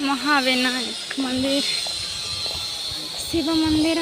महाविनायक मंदिर, शिव मंदिर।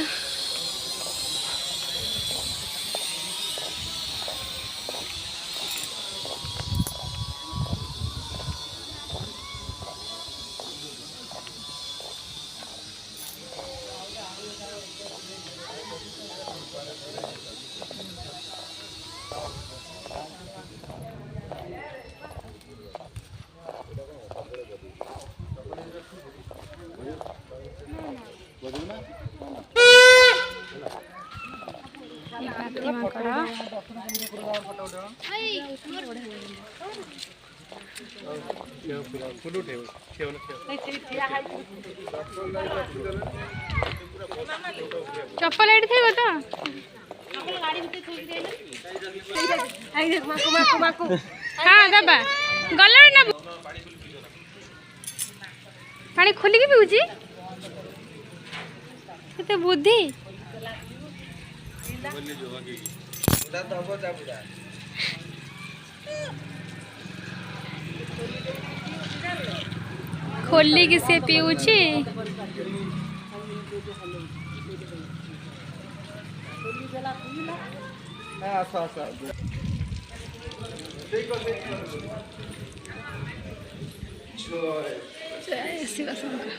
चप्पल एड थे तो हाँ दबा गला ना पानी खोलिकी पिऊची केते बुद्धि खोलिकी से पिऊची जय शिव शंकर।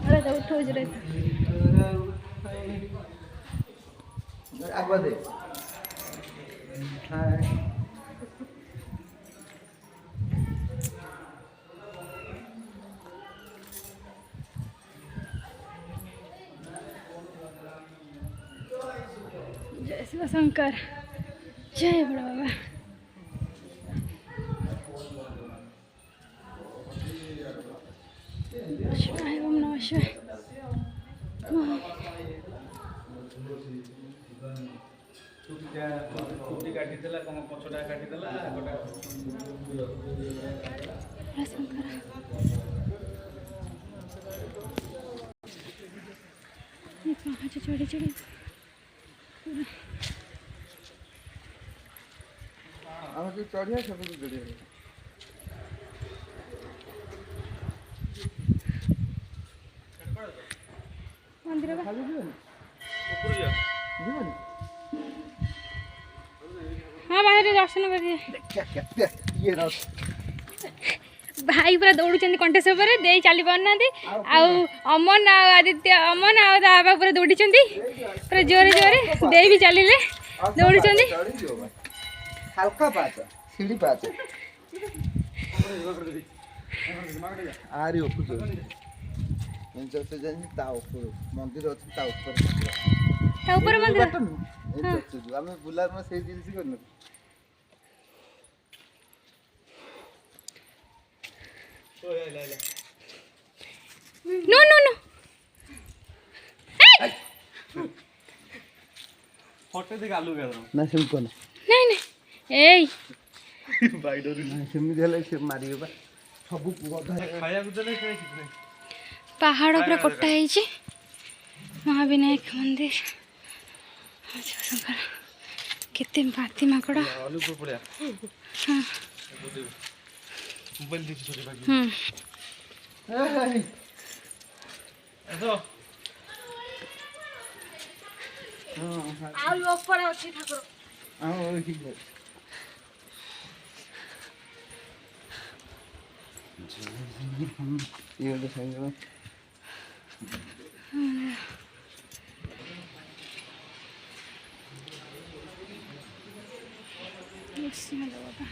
अरे तो उठो जरे आगवा दे जय शिव शंकर, जय बड़ा बाबा। शिवाय ओम नमः शिवाय। छुट्टी काटी देला कम पछटा काटी देला गोटा शंकर चढ़ी चढ़ी हम जो चढ़िया सब चढ़िया मंदिर हाँ बाहर दर्शन करिए भाई पूरा दौड़ुंट कंटेस्ट दे चली पारना अमन आदित्य अमन आबा पूरा दौड़ी पूरा जोरे जोरे दे भी चलिए दौड़ हल्का पाच सीढ़ी पाच आरी ऊपर से जानी ता ऊपर मंदिर अछि ता ऊपर मंदिर हमें बुलार में से दिल से करन नो नो नो फोटो देख आलू के ना सिंपल नहीं नहीं ए भाई डोरी ना सेमी देले से मारियो बा सब खाया को देले से किछ पहाड़ पूरा कटा है महाविनायक मंदिर शंकर केते बाती माकड़ आलू को पड़या हां मोबाइल देखि छोटे बाकी ऐसो आ ऊपर अछि ठाकुर हां ठीक है ये तो सही है बाबा